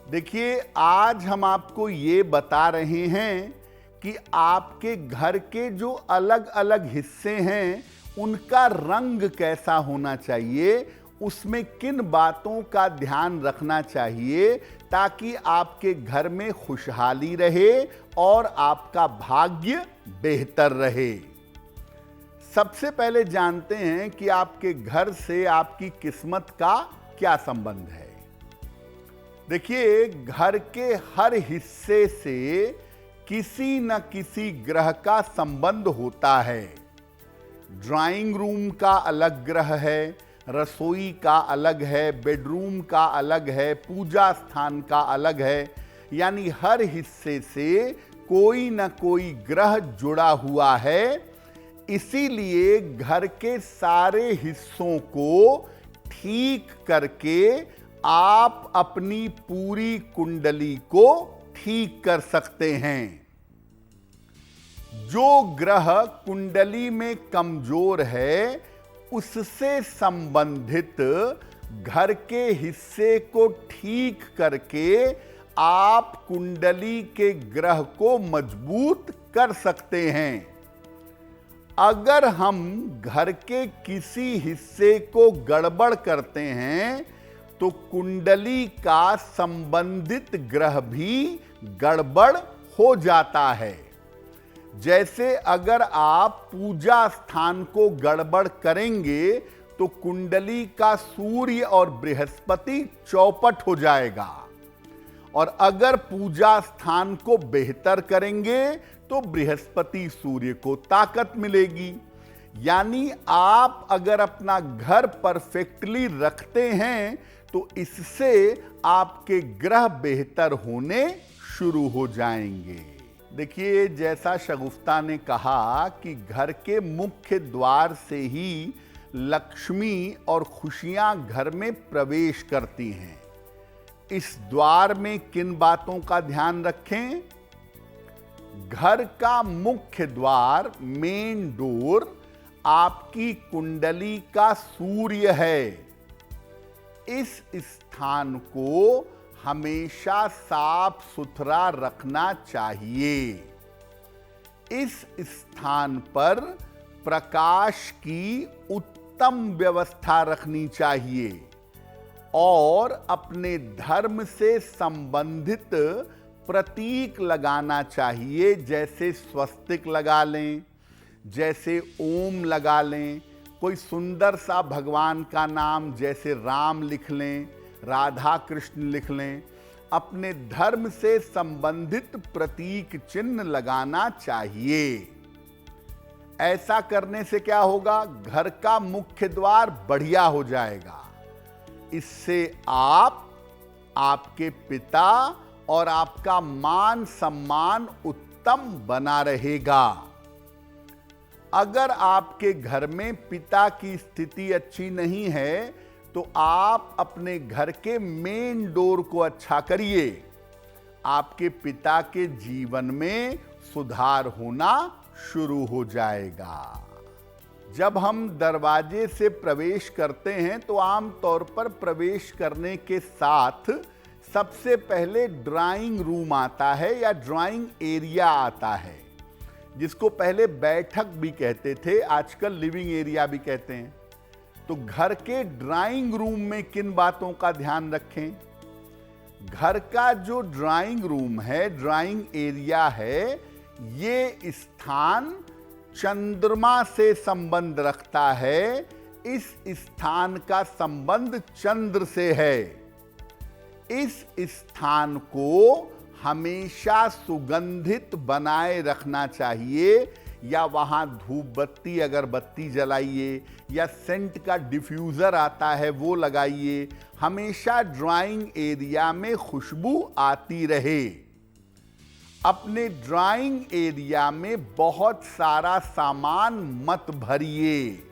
देखिए, आज हम आपको ये बता रहे हैं कि आपके घर के जो अलग अलग हिस्से हैं उनका रंग कैसा होना चाहिए, उसमें किन बातों का ध्यान रखना चाहिए ताकि आपके घर में खुशहाली रहे और आपका भाग्य बेहतर रहे। सबसे पहले जानते हैं कि आपके घर से आपकी किस्मत का क्या संबंध है। देखिए, घर के हर हिस्से से किसी न किसी ग्रह का संबंध होता है। ड्राइंग रूम का अलग ग्रह है, रसोई का अलग है, बेडरूम का अलग है, पूजा स्थान का अलग है। यानी हर हिस्से से कोई न कोई ग्रह जुड़ा हुआ है। इसीलिए घर के सारे हिस्सों को ठीक करके आप अपनी पूरी कुंडली को ठीक कर सकते हैं। जो ग्रह कुंडली में कमजोर है, उससे संबंधित घर के हिस्से को ठीक करके आप कुंडली के ग्रह को मजबूत कर सकते हैं। अगर हम घर के किसी हिस्से को गड़बड़ करते हैं तो कुंडली का संबंधित ग्रह भी गड़बड़ हो जाता है। जैसे अगर आप पूजा स्थान को गड़बड़ करेंगे तो कुंडली का सूर्य और बृहस्पति चौपट हो जाएगा, और अगर पूजा स्थान को बेहतर करेंगे तो बृहस्पति सूर्य को ताकत मिलेगी। यानी आप अगर अपना घर परफेक्टली रखते हैं तो इससे आपके ग्रह बेहतर होने शुरू हो जाएंगे। देखिए, जैसा शगुफ्ता ने कहा कि घर के मुख्य द्वार से ही लक्ष्मी और खुशियां घर में प्रवेश करती हैं। इस द्वार में किन बातों का ध्यान रखें? घर का मुख्य द्वार, मेन डोर, आपकी कुंडली का सूर्य है। इस स्थान को हमेशा साफ सुथरा रखना चाहिए। इस स्थान पर प्रकाश की उत्तम व्यवस्था रखनी चाहिए और अपने धर्म से संबंधित प्रतीक लगाना चाहिए। जैसे स्वस्तिक लगा लें, जैसे ओम लगा लें, कोई सुंदर सा भगवान का नाम जैसे राम लिख लें, राधा कृष्ण लिख लें। अपने धर्म से संबंधित प्रतीक चिन्ह लगाना चाहिए। ऐसा करने से क्या होगा? घर का मुख्य द्वार बढ़िया हो जाएगा। इससे आप, आपके पिता और आपका मान सम्मान उत्तम बना रहेगा। अगर आपके घर में पिता की स्थिति अच्छी नहीं है तो आप अपने घर के मेन डोर को अच्छा करिए। आपके पिता के जीवन में सुधार होना शुरू हो जाएगा। जब हम दरवाजे से प्रवेश करते हैं तो आम तौर पर प्रवेश करने के साथ सबसे पहले ड्राइंग रूम आता है या ड्राइंग एरिया आता है, जिसको पहले बैठक भी कहते थे, आजकल लिविंग एरिया भी कहते हैं। तो घर के ड्राइंग रूम में किन बातों का ध्यान रखें? घर का जो ड्राइंग रूम है, ड्राइंग एरिया है, ये स्थान चंद्रमा से संबंध रखता है। इस स्थान का संबंध चंद्र से है। इस स्थान को हमेशा सुगंधित बनाए रखना चाहिए, या वहां धूप बत्ती अगरबत्ती जलाइए, या सेंट का डिफ्यूजर आता है वो लगाइए। हमेशा ड्राइंग एरिया में खुशबू आती रहे। अपने ड्राइंग एरिया में बहुत सारा सामान मत भरिए।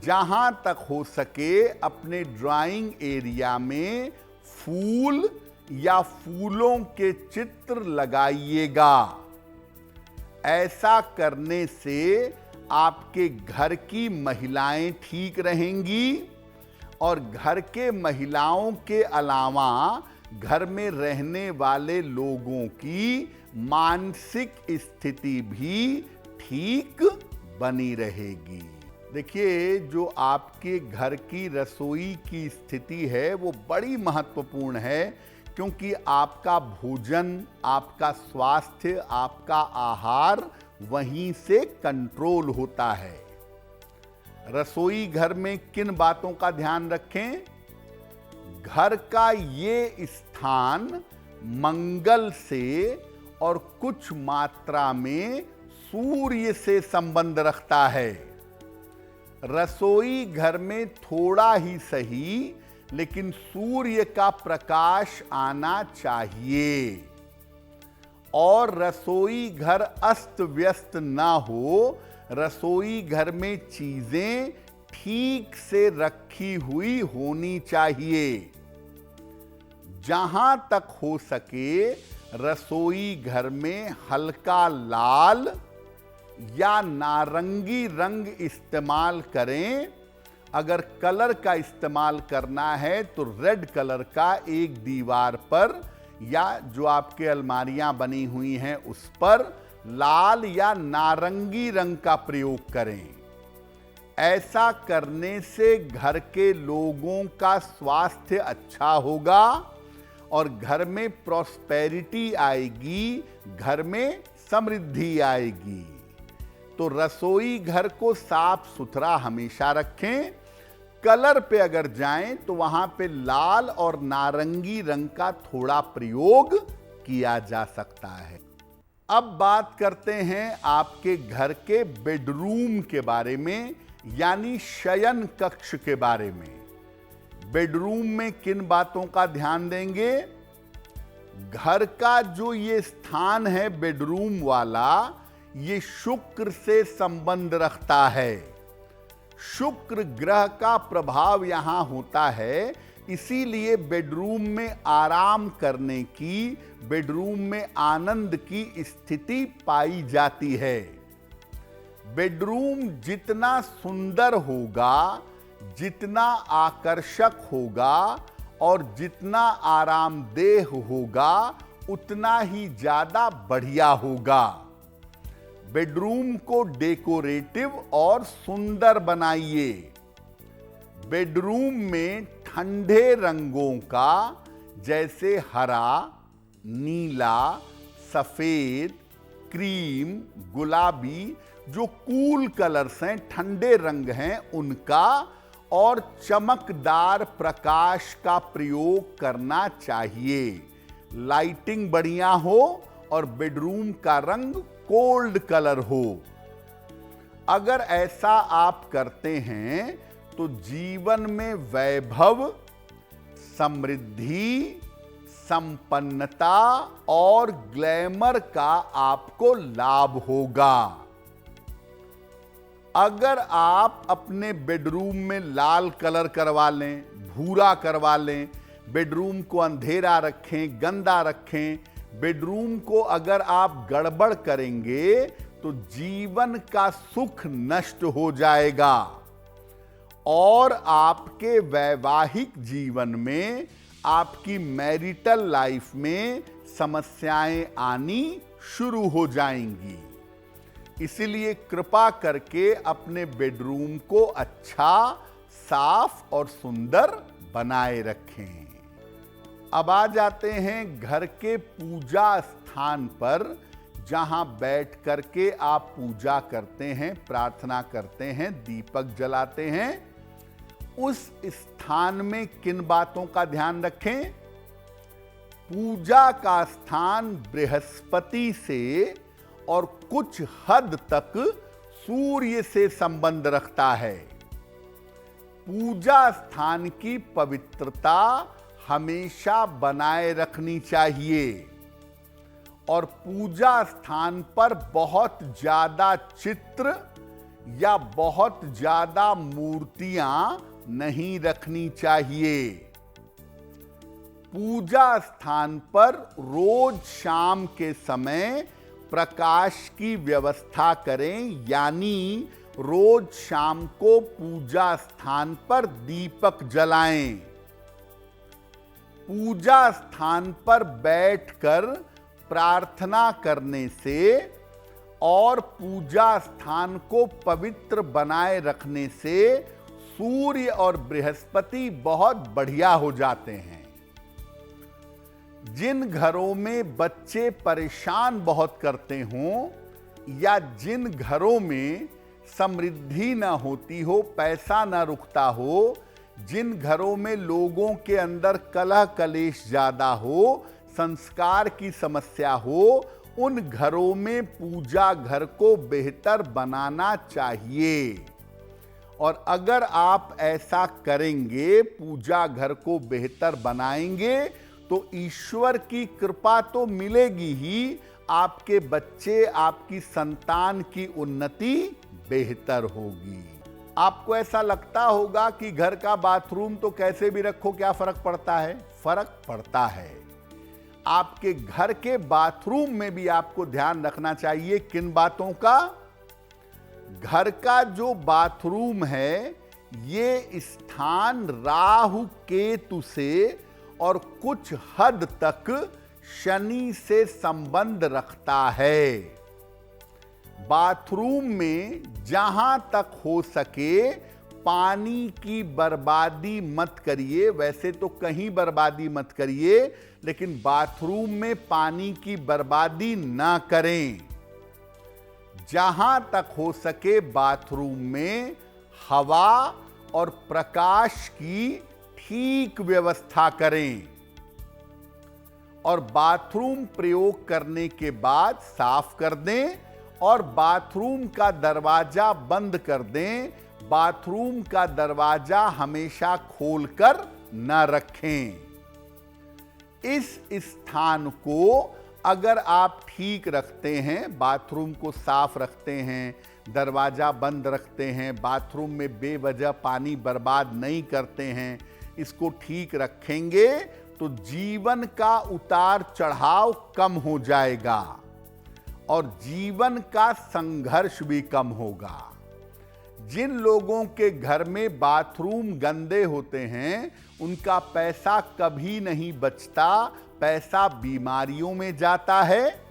जहां तक हो सके अपने ड्राइंग एरिया में फूल या फूलों के चित्र लगाइएगा। ऐसा करने से आपके घर की महिलाएं ठीक रहेंगी, और घर के महिलाओं के अलावा घर में रहने वाले लोगों की मानसिक स्थिति भी ठीक बनी रहेगी। देखिए, जो आपके घर की रसोई की स्थिति है वो बड़ी महत्वपूर्ण है, क्योंकि आपका भोजन, आपका स्वास्थ्य, आपका आहार वहीं से कंट्रोल होता है। रसोई घर में किन बातों का ध्यान रखें? घर का ये स्थान मंगल से और कुछ मात्रा में सूर्य से संबंध रखता है। रसोई घर में थोड़ा ही सही, लेकिन सूर्य का प्रकाश आना चाहिए। और रसोई घर अस्त व्यस्त ना हो, रसोई घर में चीजें ठीक से रखी हुई होनी चाहिए। जहां तक हो सके रसोई घर में हल्का लाल या नारंगी रंग इस्तेमाल करें। अगर कलर का इस्तेमाल करना है तो रेड कलर का एक दीवार पर या जो आपके अलमारियां बनी हुई हैं उस पर लाल या नारंगी रंग का प्रयोग करें। ऐसा करने से घर के लोगों का स्वास्थ्य अच्छा होगा और घर में प्रॉस्पेरिटी आएगी, घर में समृद्धि आएगी। तो रसोई घर को साफ सुथरा हमेशा रखें। कलर पे अगर जाएं तो वहां पे लाल और नारंगी रंग का थोड़ा प्रयोग किया जा सकता है। अब बात करते हैं आपके घर के बेडरूम के बारे में, यानी शयन कक्ष के बारे में। बेडरूम में किन बातों का ध्यान देंगे? घर का जो ये स्थान है बेडरूम वाला, ये शुक्र से संबंध रखता है। शुक्र ग्रह का प्रभाव यहां होता है, इसीलिए बेडरूम में आराम करने की, बेडरूम में आनंद की स्थिति पाई जाती है। बेडरूम जितना सुंदर होगा, जितना आकर्षक होगा और जितना आरामदेह होगा, उतना ही ज्यादा बढ़िया होगा। बेडरूम को डेकोरेटिव और सुंदर बनाइए। बेडरूम में ठंडे रंगों का, जैसे हरा, नीला, सफेद, क्रीम, गुलाबी, जो कूल कलर्स हैं, ठंडे रंग हैं, उनका और चमकदार प्रकाश का प्रयोग करना चाहिए। लाइटिंग बढ़िया हो और बेडरूम का रंग कोल्ड कलर हो। अगर ऐसा आप करते हैं तो जीवन में वैभव, समृद्धि, संपन्नता और ग्लैमर का आपको लाभ होगा। अगर आप अपने बेडरूम में लाल कलर करवा लें, भूरा करवा लें, बेडरूम को अंधेरा रखें, गंदा रखें, बेडरूम को अगर आप गड़बड़ करेंगे तो जीवन का सुख नष्ट हो जाएगा और आपके वैवाहिक जीवन में, आपकी मैरिटल लाइफ में समस्याएं आनी शुरू हो जाएंगी। इसलिए कृपा करके अपने बेडरूम को अच्छा, साफ और सुंदर बनाए रखें। अब आ जाते हैं घर के पूजा स्थान पर, जहां बैठ करके आप पूजा करते हैं, प्रार्थना करते हैं, दीपक जलाते हैं। उस स्थान में किन बातों का ध्यान रखें? पूजा का स्थान बृहस्पति से और कुछ हद तक सूर्य से संबंध रखता है। पूजा स्थान की पवित्रता हमेशा बनाए रखनी चाहिए और पूजा स्थान पर बहुत ज्यादा चित्र या बहुत ज्यादा मूर्तियां नहीं रखनी चाहिए। पूजा स्थान पर रोज शाम के समय प्रकाश की व्यवस्था करें, यानी रोज शाम को पूजा स्थान पर दीपक जलाएं। पूजा स्थान पर बैठकर प्रार्थना करने से और पूजा स्थान को पवित्र बनाए रखने से सूर्य और बृहस्पति बहुत बढ़िया हो जाते हैं। जिन घरों में बच्चे परेशान बहुत करते हों या जिन घरों में समृद्धि न होती हो, पैसा न रुकता हो, जिन घरों में लोगों के अंदर कलह कलेश ज्यादा हो, संस्कार की समस्या हो, उन घरों में पूजा घर को बेहतर बनाना चाहिए। और अगर आप ऐसा करेंगे, पूजा घर को बेहतर बनाएंगे, तो ईश्वर की कृपा तो मिलेगी ही, आपके बच्चे, आपकी संतान की उन्नति बेहतर होगी। आपको ऐसा लगता होगा कि घर का बाथरूम तो कैसे भी रखो, क्या फर्क पड़ता है? फर्क पड़ता है। आपके घर के बाथरूम में भी आपको ध्यान रखना चाहिए किन बातों का? घर का जो बाथरूम है, ये स्थान राहु केतु से और कुछ हद तक शनि से संबंध रखता है। बाथरूम में जहां तक हो सके पानी की बर्बादी मत करिए। वैसे तो कहीं बर्बादी मत करिए, लेकिन बाथरूम में पानी की बर्बादी ना करें। जहां तक हो सके बाथरूम में हवा और प्रकाश की ठीक व्यवस्था करें और बाथरूम प्रयोग करने के बाद साफ कर दें और बाथरूम का दरवाजा बंद कर दें। बाथरूम का दरवाजा हमेशा खोलकर न रखें। इस स्थान को अगर आप ठीक रखते हैं, बाथरूम को साफ रखते हैं, दरवाजा बंद रखते हैं, बाथरूम में बेवजह पानी बर्बाद नहीं करते हैं, इसको ठीक रखेंगे तो जीवन का उतार चढ़ाव कम हो जाएगा और जीवन का संघर्ष भी कम होगा। जिन लोगों के घर में बाथरूम गंदे होते हैं, उनका पैसा कभी नहीं बचता, पैसा बीमारियों में जाता है।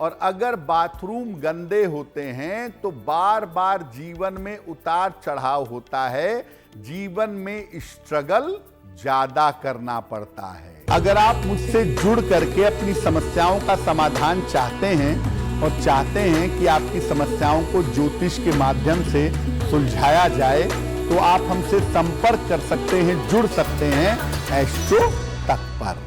और अगर बाथरूम गंदे होते हैं तो बार बार जीवन में उतार चढ़ाव होता है, जीवन में स्ट्रगल ज्यादा करना पड़ता है। अगर आप मुझसे जुड़ करके अपनी समस्याओं का समाधान चाहते हैं और चाहते हैं कि आपकी समस्याओं को ज्योतिष के माध्यम से सुलझाया जाए, तो आप हमसे संपर्क कर सकते हैं, जुड़ सकते हैं एस्ट्रो तक पर।